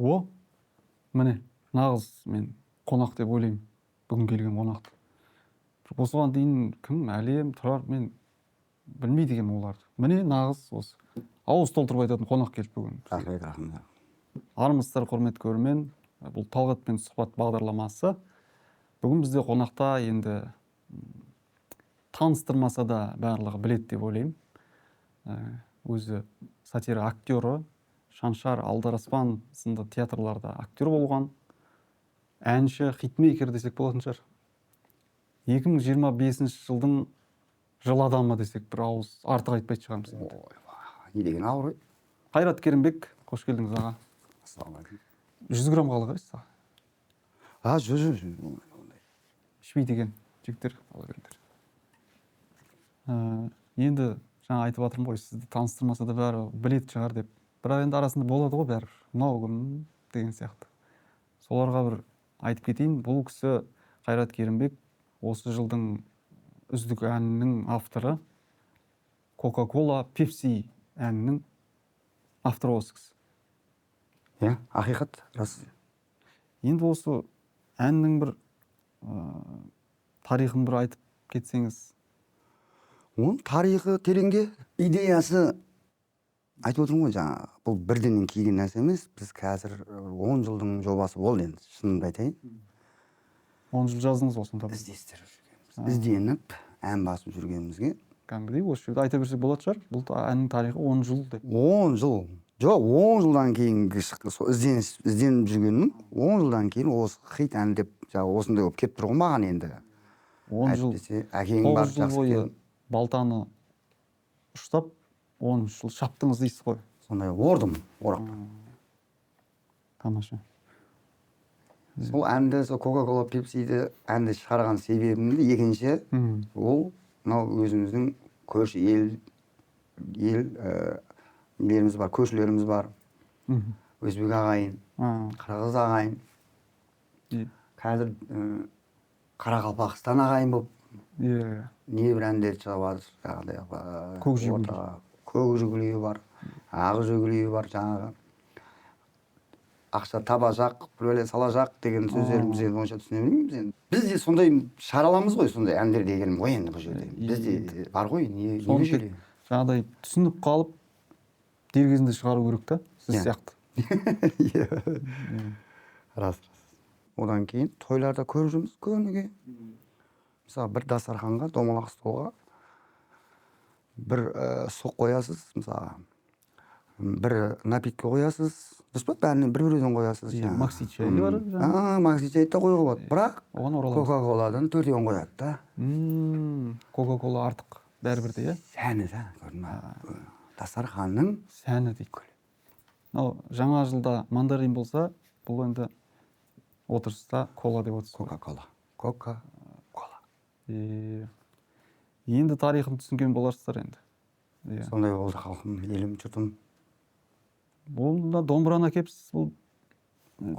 О, міне, нағыз мен қонақ деп ойлаймын. Бүгін келген қонақты. Осыған дейін кім? Әлем, Тұрар, мен білмейді екенмін оларды. Міне нағыз осы. Ауыз толтырып айтатын қонақ келді бүгін. Рахмет. Армысыздар, құрметті көрермен. Бұл Талғатпен сұхбат бағдарламасы. Бүгін бізде қонақта енді таныстырмаса да барлығы біледі деп ойлаймын. Өзі сатира актері, Шаншар, Алдараспан сынды театрларда актер болған. Әнші, хитмейкер десек болатын шығар. 2025 жылдың жыл адамы десек бір ауыз артық айтпайтын шығармыз. Не деген ауыр. Қайрат Керімбек, қош келдіңіз аға. Ассалаумағалейкум. 100 грамм қала қарайсыз аға? Жүз. Ішпейді екен жігіттер, алгендер. Енді жаңа айтып жатырмын ғой, сізді таныстырмаса да бәрі білетін шығар деп. Бірақ енді арасында болады ғой бәрі. Мынау кім деген сияқты. Соларға бір айтып кетейін. Бұл кісі Қайрат Керімбек осы жылдың үздік әнінің авторы. Coca-Cola, Pepsi әнінің авторы осы кісі. Ақиқат, рас. Енді осы әннің бір тарихын бір айтып кетсеңіз. Оның тарихы тереңде, идеясы айтып отырмын ғой жаңа. Бұл бірденен келген нәрсе емес. Біз қазір 10 жылдың жобасы болды енді, шынымды айтайын. 10 жыл жаздыңыз осында. Іздестіріп жүргенбіз. Ізденіп, ән басып жүргенімізге. Кәдімгідей осы жерде айта берсек болады шығар. Бұл әннің тарихы 10 жыл деп. 10 жыл. Жоқ, 10 жылдан кейінгі шықты. Сол ізденіп жүргенім. 10 жылдан кейін осы хит ән деп осындай болып келіп тұр ғой маған енді. 10 жыл. Әкең бар, 9 жыл бойы балтаны ұштап 10 жыл шаптыңыз дейсіз ғой. Сондай ордым, орап. Тамаша. Сол әнді, сол Coca-Cola, Pepsi'ді әнді шығарған себебімді екінші, ол мынау өзіміздің көрші еліміз бар, көршілеріміз бар. Өзбек ағайын, қырғыз ағайын. Қазір Қарақалпақстан ағайын болып не бір әндер шығып жатыр. Көк жүгілеуі бар, ақ жүгілеуі бар жаңағы. Ақша табажақ, біреулер салажақ деген сөздеріміз енді онша түсіне білмейміз енді. Біз де сондай шығараламыз ғой, сондай әндер деген ғой енді бұл жерде. Бізде бар ғой, не жүреді. Жаңағыдай түсініп қалып, дер кезінде шығару керек та, сіз сияқты. Рас. Одан кейін тойларда көріп жүрміз көніге. Мысалы, бір дастарханға, домалақ столға бір сұқ қоясыз, мысалы, бір напиткі қоясыз, дұрыс па? Бәрінен бір-бірден қоясыз. Макси чай бар. Макси чайды да қоюға болады. Бірақ Coca-Cola'дан 4-10 қояды да. Coca-Cola артық бәрібірде, иә? Сәні да, көрдің ба? Дастарханның сәні дейді. Жаңа жылда мандарин болса, бұл енді отырыста кола деп отырсыз. Coca-Cola. Енді тарихын түсінген боларсыздар енді. Сондай болды халқым, елім, жұртым. Бұл домбыраны әкепсіз, бұл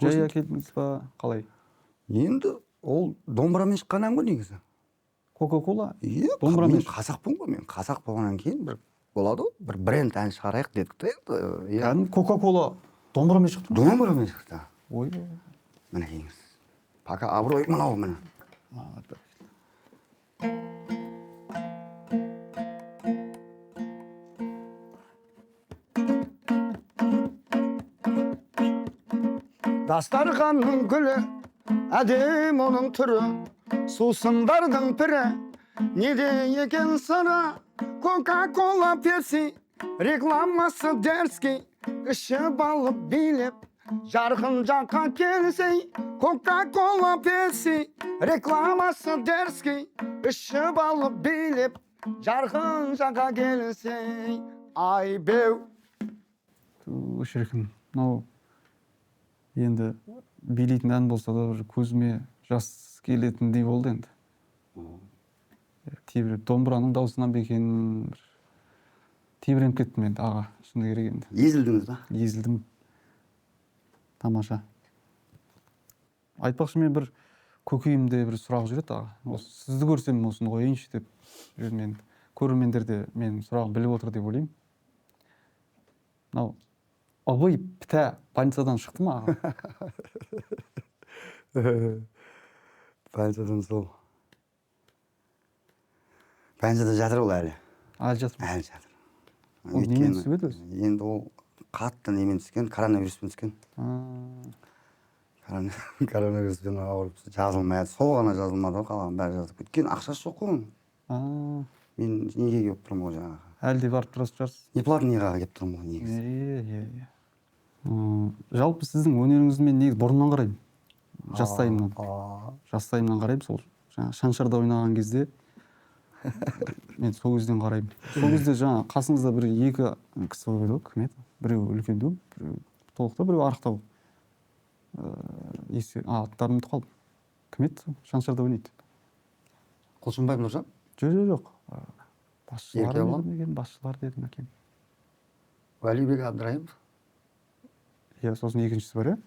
жай әкелдіңіз ба, қалай? Енді ол домбырамен шыққан ән ғой негізі. Coca-Cola? Мен қазақпын ғой, мен қазақ болғаннан кейін бір болады ғой, бір бренд ән шығарайық дедік та енді. Кәдімгі Coca-Cola домбырамен шықты? Домбырамен шықты. Ой. Міне келіңіз. Пока абырой мынау міне. Дастарханның гүлі, әдем оның түрі, сусындардың пірі, неде екен сыры, Coca-Cola, Pepsi, рекламасы дерзкий, ішіп алып билеп, жарқын жаққа келсей. Coca-Cola, Pepsi, рекламасы дерзкий, ішіп алып билеп, жарқын жаққа келсей. Ай беу. Шіркін, енді билейтін ән болса да көзіме жас келетіндей болды енді. Тебіреп, домбыраның даусынан бекен тебіреніп кеттім енді аға, шыны керек енді. Езілдіңіз ба? Езілдім. Тамаша. Айтпақшы мен бір көкейімде бір сұрақ жүреді аға. Сізді көрсем осыны қойайыншы деп жүрмін енді. көрермендер де менің сұрағымды біліп отыр деп ойлаймын. Мынау ыбый піта больницадан шықты ма аға? Больницадан сол. Больницада жатыр ол әлі. Әлі жатыр ма? Әлі жатыр. Ол немен түсіп еді өзі? Енді ол қатты немен түскен, коронавируспен түскен. Коронавируспен ауырып жазылмайды. Сол ғана жазылмады, қалған бәрі жазылып кеткен. Ақшасы жоқ қой оның. Мен неге келіп тұрмын ғой жаңағы. Әлі де барып тұрасыз шығарсыз. Неплатныйға келіп тұрмын ғой негізі. Жалпы сіздің өнеріңізді мен негізі бұрыннан қараймын. Жастайымнан қараймын. Сол жаңағы Шаншарда ойнаған кезде мен сол кезден қараймын. Сол кезде жаңағы қасыңызда бір екі кісі болды ғой, кім еді? Біреу үлкендеу, біреу толықта, біреу арықтау. Аттарын ұмытып қалдым. Кім еді? Шаншарда ойнайды. Құлшынбаев Нұржан? Жоқ. Басшылар дедім екен. Уәлибек Абдраимов? Иә, сосын екіншісі бар, иә?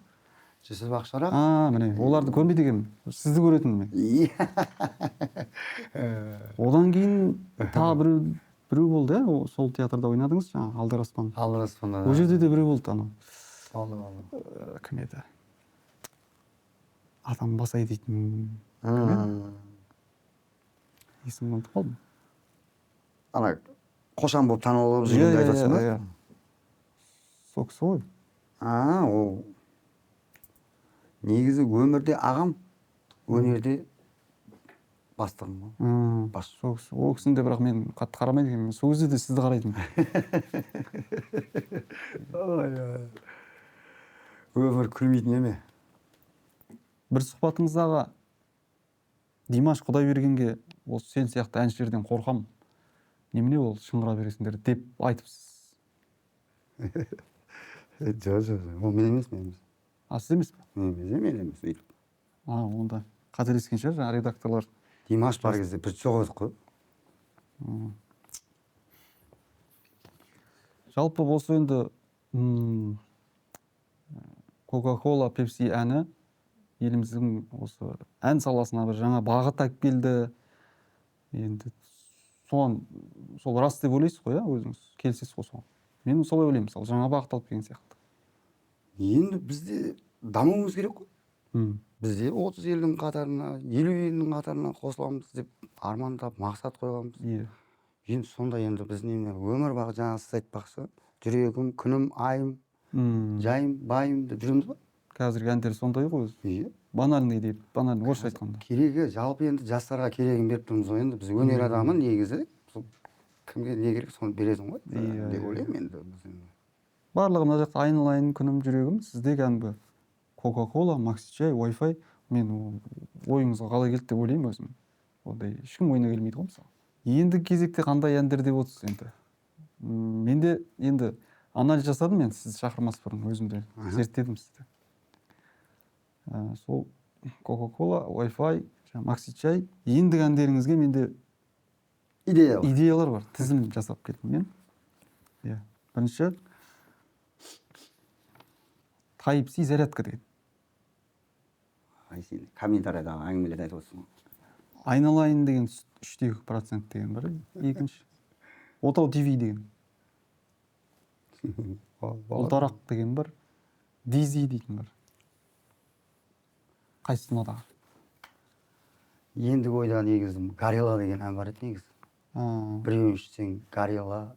Жүсіп Ақшарақ? Міне, оларды көрмейді екенмін. Сізді көретінмін мен. Одан кейін тағы біреу болды, иә? Сол театрда ойнадыңыз, жаңағы Алдар Аспан. Алдар Аспанда. Ол жерде де біреу болды, анау. Алды. Кім еді? Адам Басай дейтін. Есімін ұмытып қалдым. Ана қошан болып танылып жүргенде айтасың ба? Иә. Сол кісі ғой. Ол негізі өмірде ағам, өнерде бастығым ғой. Ол кісінде бірақ мен қатты қарамайды екенмін. Сол кезде де сізді қарайтынмын. Өмір күлмейтін еме. Бір сұхбатыңыздағы Димаш Құдайбергенге осы сен сияқты әншілерден қорқам. Немене ол шыңғыра бересіңдер деп айтыпсыз. Жоқ. Ол мен емес. Сіз емес пе? Мен емес. Онда қателескен шығар жаңа редакторлар. Димаш бар кезде біз жоқ едік қой. Жалпы осы енді Coca-Cola, Pepsi әні еліміздің осы ән саласына бір жаңа бағыт алып келді. Енді сол рас деп ойлайсыз ғой, өзіңіз келісесіз ғой соған? Мен солай ойлаймын, мысалы жаңа бағыт алып келген сияқты. Енді бізде дамуымыз керек қой. Бізде 30 елдің қатарына, 50 елдің қатарына қосыламыз деп армандап, мақсат қойғанбыз. Енді сонда енді біз өмір бақи жаңа сіз айтпақшы, жүрегім, күнім, айым, жайым, байым деп жүреміз ба? Қазіргі әндер сондай ғой өзі. Банальный деп, банальный орысша айтқанда. Керегі, жалпы енді жастарға керегін беріп тұрмыз ғой. Енді біз өнер адамы негізі кімге не керек соны бересің ғой деп ойлаймын енді. Барлығы мына жақта айналайын күнім, жүрегім, сізде кәдімгі Coca-Cola, Maxi-чай, Wi-Fi. Мен ойыңызға қалай келді деп ойлаймын өзім. Ондай ешкім ойына келмейді ғой мысалы. Енді кезекте қандай әндер деп отырсыз енді? Менде енді анализ жасадым мен, сіз шақырмас бұрын өзімді зерттедім сізді. Сол Coca-Cola, Wi-Fi, Maxi-чай, ендігі әндеріңізге менде идеялар бар. Тізім жасап кеттім мен. Бірінші Type-C зарядка деген. Комментариядағы әңгімелерді айтып отырсың ғой. Айналайын деген 3% деген бар. Екінші Отау ТВ деген. Ұлтарақ деген бар. Дизи дейтін бар. Қайсысын одағы? Ендігі ойда негізі Горилла деген ән бар еді негізі. Біреуін ішсең Горилла,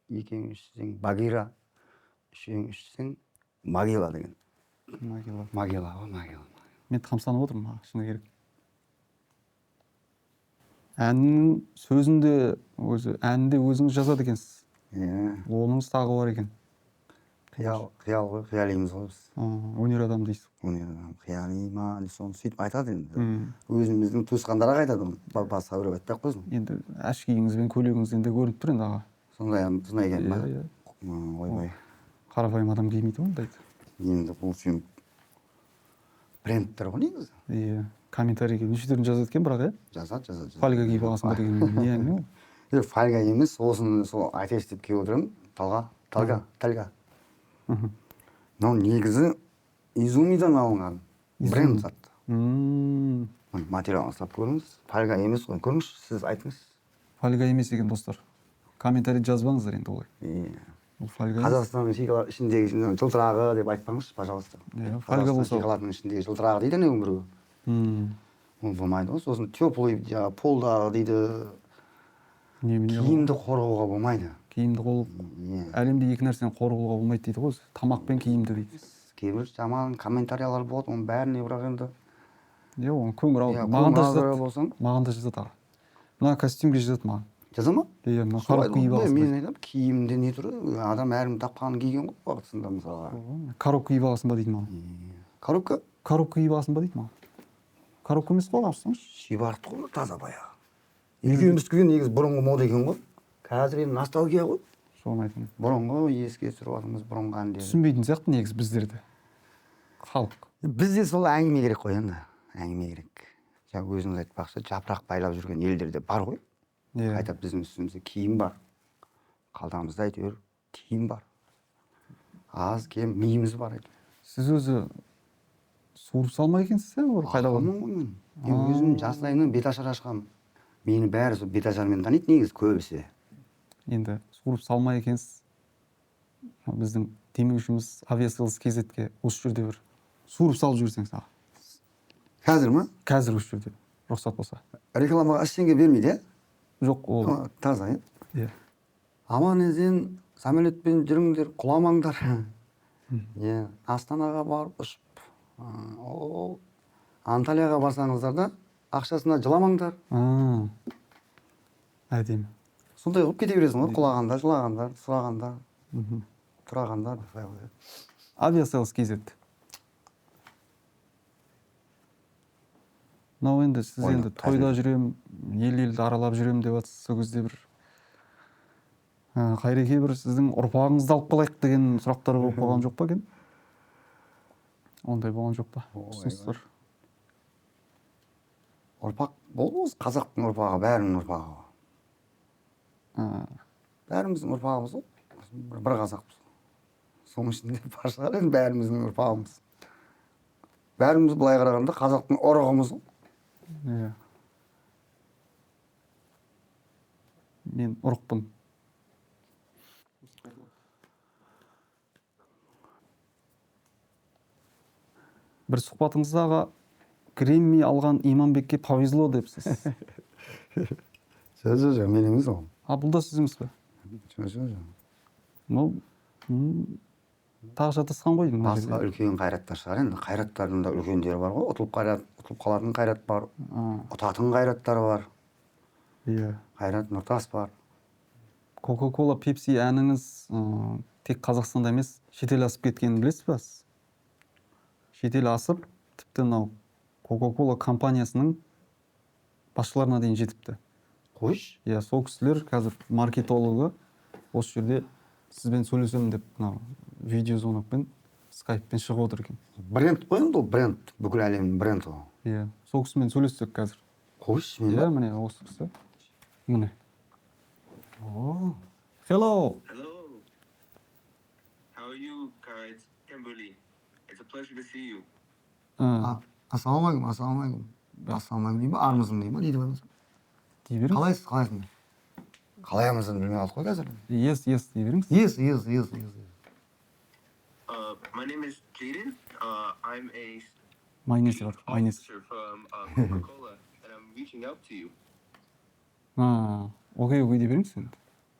екеуін ішсең Багира, үшеуін ішсең Могила деген. Могила. Мен тамсанып отырмын, шыны керек. Әннің сөзінде әнінде өзіңіз жазады екенсіз. Оныңыз тағы бар екен. Қиял ғой, қиялимыз ғой біз. Өнер адам дейсіз. Өнер адам, қиялима, соны сөйтіп айтады енді. Өзіміздің туысқандарға айтады, басқа біреу айтпай ақ қойсын. Енді әшкейіңіз бен көйлегіңіз енді көрініп тұр енді аға. Сондай екен ба? Ойбай. Қарапайым адам кимейді ондайды. Енді бұл сен брендтер ғой негізі. Комментарийге неше түрін жазады екен бірақ, Жазады. Фольга киіп аласың ба деген не әңгіме ғой? Фольга емес, осыны сол айтайыншы деп келіп отырмын. Талга. Мынау негізі Изумидан алынған бренд зат. Материалын ұстап көріңіз. Фольга емес қой. Көріңізші, сіз айтыңыз. фольга емес екен достар. Комментарий жазбаңыздар енді олай. Бұл фольга емес. Қазақстанның шоколад ішіндегі жылтырағы деп айтпаңызшы, пожалуйста. Фольга болса. Шоколадының ішіндегі жылтырағы дейді не біреу. Ол болмайды ғой. Сосын теплый жаңағы полдағы дейді. Киімді қорғауға болмайды. Киімді әлемде екі нәрсені қорғауға болмайды дейді ғой. Тамақ пен киімді дейді. Кейбір жаман комментариялар болады, оның бәріне бірақ енді. Оны көңір маған да жазады. Маған да жазады. Мына костюмге жазады маған. Жаза ма? Мына қарап киіп аласың. Мен айтамын, киімде не тұр? Адам әркім тапқанын киген ғой уақытысында мысалға. Коробка киіп аласың ба дейді маған. Коробка? Коробка киіп аласың ба дейді маған. Коробка емес қой алсаң. Шибарты ғой таза баяғы. Екеуміз киген негізі бұрынғы мода екен ғой. Қазір енді ностальгия ғой. Соны айтамын. Бұрынғы еске түсіріп жатырмыз бұрынғы әндерді. Түсінбейтін сияқты негізі біздерді. Халық. Бізде сол әңгіме керек қой енді. Әңгіме керек. Жаңа өзіңіз айтпақшы, жапырақ байлап жүрген елдерде бар ғой. Қайта біздің үстімізде киім бар. Қалтамызда әйтеуір киім бар. Аз кем миымыз бар. Сіз өзі суырып салмай екенсіз бе? Қайда болдың? Мен өзім жастайымнан беташар ашқанмын. Мені бәрі сол беташармен таниды негізі көбісі. Енді суырып салмай екенсіз. Біздің демеушіміз Авиасейлс KZ-ге осы жерде бір суырып салып жіберсең саған. Қазір ма? Қазір осы жерде. Рұқсат болса. Рекламаға ештеңе бермейді, жоқ, ол таза, иә. Аман есен самолетпен жүріңдер, құламаңдар. Иә, Астанаға барып ұшып, Анталияға барсаңыздар да ақшасына жыламаңдар. Әдемі. Сондай қылып кете бересің ғой, құлағандар, жылағандар, сұрағандар, тұрағандар. Авиасейлс KZ. Мынау енді сіз енді тойда жүрем, ел-елді аралап жүрем деп жатсыз. Сол кезде бір Қайреке бір сіздің ұрпағыңызды алып қалайық деген сұрақтар болып қалған жоқ па екен? Ондай болған жоқ па? Ұсыныстар. Ұрпақ болды осы қазақтың ұрпағы, бәрінің ұрпағы. Бәріміздің ұрпағымыз ғой. Бір қазақпыз. Соның ішінде бар шығар енді бәріміздің ұрпағымыз. Бәріміз былай қарағанда қазақтың ұрығымыз ғой. Иә. Мен ұрықпын. Бір сұхбатыңыздағы Грэмми алған Иманбекке повезло депсіз. Жоқ, мен емес ол. Бұл да сіз емес пе? Жоқ. Ну, тағы жатасқан ғой. Басқа үлкен қайраттар шығар енді. Қайраттардың да үлкендері бар ғой. Ұтылып қалатын қайрат бар. Ұтатын қайраттар бар. Иә. Қайрат Нұртас бар. Coca-Cola, Pepsi әніңіз тек Қазақстанда емес, шетел асып кеткенін білесіз бе? Шетел асып, тіпті мынау Coca-Cola компаниясының басшыларына дейін жетіпті. Қойш? Иә, сол кісілер қазір маркетологы осы жерде сізбен сөйлесемін деп видеозвонокпен, скайппен шығып отыр екен. Бренд қой енді ол, бренд. Бүкіл әлемнің бренді ол. Иә, сол кісімен сөйлессек қазір. Қойш? Иә, міне осы кісі. Міне. Hello. Hello. How are you, guys? Kimberly. It's a pleasure to see you. Ассалаумағалейкум, ассалаумағалейкум. Ассалаумағалейкум деймін ба, армысың деймін ба, дейді ғой. Дей беріңіз. Қалайсың? Қалайымызды білмей қалдық қой қазір. Yes, дей беріңіз. Yes. My name is Jaden. I'm a officer from Coca-Cola, and I'm reaching out to you. Окей, дей беріңіз енді.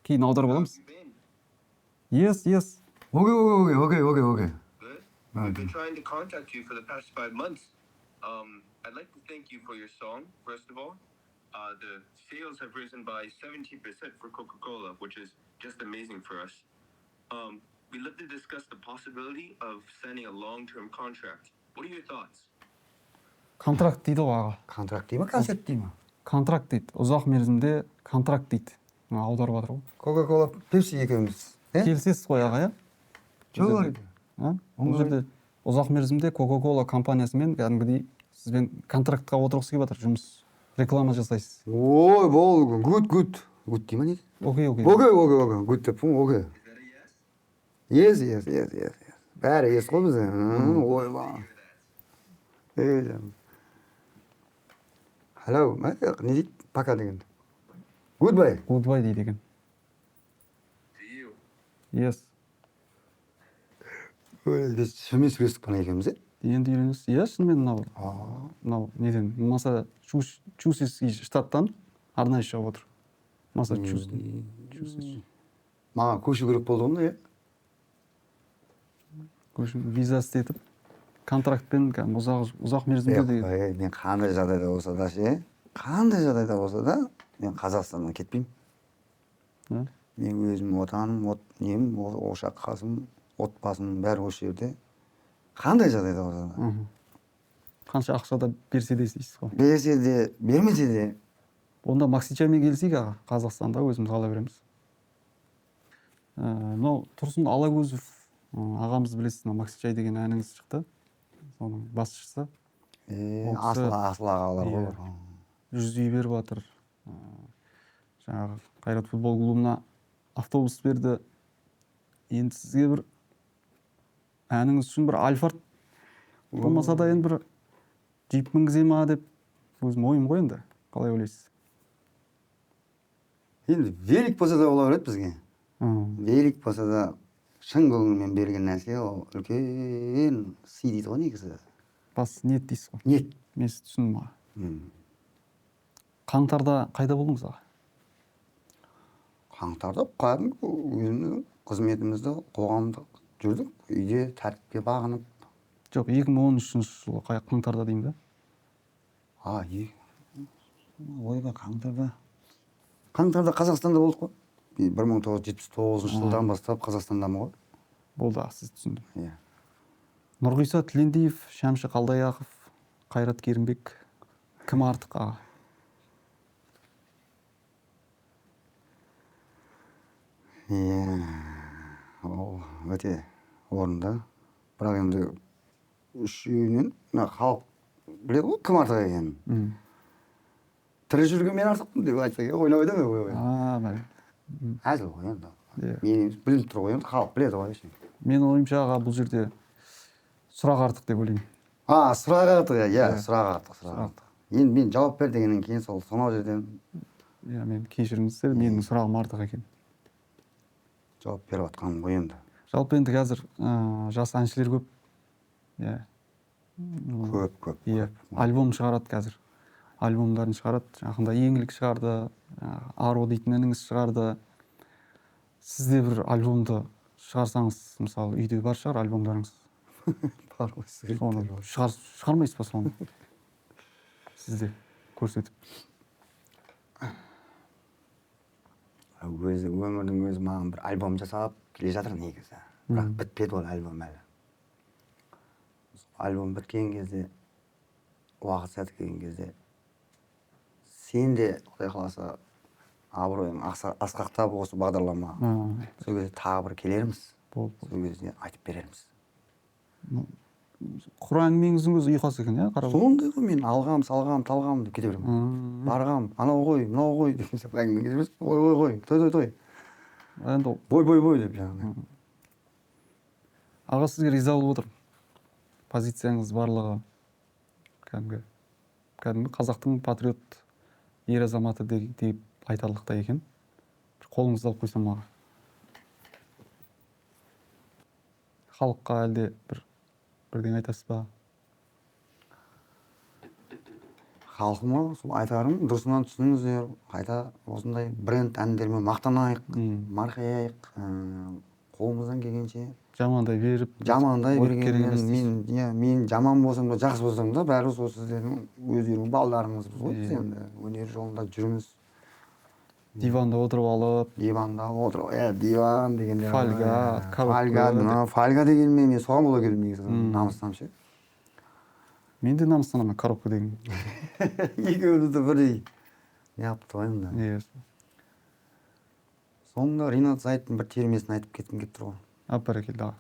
Кейін аударып аламыз. Yes. Окей. Good. I've been trying to contact you for the past 5 months. I'd like to thank you for your song, first of all. The sales have risen by 70% for Coca-Cola, which is just amazing for us. We'd love to discuss the possibility of signing a long-term contract. What are your thoughts? Контракт дейді ғой аға. Контракт дейді ма, концерт дейді ма? Контракт дейді. Ұзақ мерзімде контракт дейді. Аударып жатыр ғой. Coca-Cola, Pepsi екеуміз. Келісесіз ғой аға, иә? Жоқ. Бұл жерде ұзақ мерзімде Coca-Cola компаниясымен кәдімгідей сізбен контрактқа отырғысы келіп жатыр, жұмыс реклама жасайсыз. Ой, бол, good. Good дей ма не? Окей. Good деп пұң, окей. Yes. Бәрі ес қой бізде. Ой, ба. Hello, не дейді? Пока дегенде. Goodbye. Goodbye дейді екен. To you. Yes. Біз шынымен сөйлестік бана екеуміз, Енді үйренесіз. Иә, шынымен А, мынау неден Массачусетс штаттан арнайы шығып отыр. Массачусетс. маған көшу керек болды ғой, Виза істетіп, контрактпен ұзақ мерзімге деген. мен қандай жағдайда болса да ше, мен Қазақстаннан кетпеймін. Иә. Мен өзім отаным, нем, ошақ қасым, отбасым бәрі осы жерде. Қандай жағдайда болса да. Мхм. Қанша ақша да берсе де істейсіз ғой. Берсе де, бермесе де. Онда Максичаймен келісейік аға, Қазақстанда өзіміз ала береміз. Мынау Тұрсын Алагөзов ағамыз білесіз, Максичай деген әніңіз шықты. Соның басшысы. Асыл ағалар ғой. Иә. 100 үй беріп жатыр. Жаңағы Қайрат футбол клубына автобус берді. Енді сізге бір әніңіз үшін бір Альфард болмаса да енді бір джип мінгізе ма деп өзім ойым ғой енді. Қалай ойлайсыз? Енді велик болса да бола береді бізге. Велик болса да шын көңілмен берген нәрсе ол үлкен сый дейді ғой негізі. Бас ниет дейсіз ғой. Ниет. Мен сізді түсіндім аға. Қаңтарда қайда болдыңыз аға? Қаңтарда кәдімгі өзіміздің қызметімізді қоғамдық жүрдік. Үйде тәртіпке бағынып. Жоқ, 2013 жылы қаңтарда деймін да. Ойбай, қаңтарда Қазақстанда болдық қой. 1979 жылдан бастап Қазақстандамын ғой. Болды, сіз түсіндім. Иә. Нұрғиса Тілендиев, Шәмші Қалдаяқов, Қайрат Керімбек кім артық аға? Ол өте орында. Бірақ енді үшеуінен халық біледі ғой кім артық екенін. Тірі жүрген мен артықпын деп айтса ойнап айтамын. Әзіл ғой енді. Мен білініп тұр ғой енді, халық біледі ғой. Мен ойымша аға бұл жерде сұрақ артық деп ойлаймын. Сұрақ артық, иә, сұрақ артық. Енді мен жауап бер дегеннен кейін сол сонау жерден. Иә, мен кешіріңіздер, менің сұрағым артық екен. Жауап беріп жатқаным ғой енді. Жалпы енді қазір жас әншілер көп. Иә. Көп. Иә, альбом шығарады қазір. Альбомдарын шығарады. Жақында еңлік шығарды, Аро дейтін әніңіз шығарды. Сізде бір альбомды шығарсаңыз, мысалы, үйде бар шығар альбомдарыңыз. Бар ғой. Соны шығармайсыз ба соны? Сізде көрсетіп. Өмірдің өзі маған бір альбом жасап келе жатыр негізі. Бірақ бітпеді ол альбом әлі. Альбом біткен кезде, уақыт сәті келген кезде, сен де Құдай қаласа абыройың асқақтап осы бағдарлама. Сол кезде тағы бір келерміз. Сол кезде айтып берерміз. Құр әңгімеңіздің өзі ұйқас екен, иә? Сондай ғой, мен алғам, салғам, талғам деп кете беремін. Барғам, анау ғой, мынау ғой деген сияқты әңгіме кете бересің. Ой, той. Енді бой деп жаңағы. Аға сізге риза болып отырмын. Позицияңыз барлығы кәдімгі қазақтың патриот ер азаматы деп айтарлықтай екен. Қолыңызды алып қойсам аға. Халыққа әлде бірден айтасыз ба? Халқыма сол айтарым, дұрысынан түсініңіздер, қайта осындай бренд әндермен мақтанайық, марқаяйық, қолымыздан келгенше. Жамандай бергенмен, мен жаман болсам да, жақсы болсам да, бәрі сол сіздердің өздерің балдарыңызбыз ғой. Біз енді өнер жолында жүрміз. Диванда отырып алып. Диван дегенде. Фольга дегенмен мен соған бола келдім негізі, намыстанам ше. Мен де намыстанамын коробка деген. Екеумізді бірдей неғыпты ғой енді. Соңында Ринат Зайыптың бір термесін айтып кеткім келіп тұр ғой. Бәрекелді аға.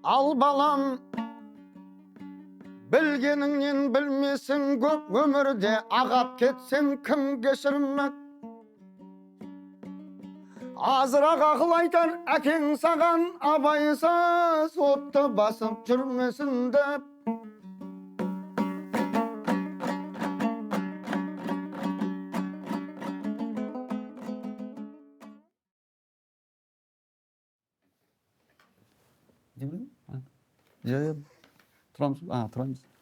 Ал балам, Білгеніңнен білмесің көп өмірде, ағап кетсең кім кешірмек? Азырақ ақыл айтар әкең саған, абайсыз отты басып жүрмесін деп. Иә, иә. Тұрамыз. Тұрамыз.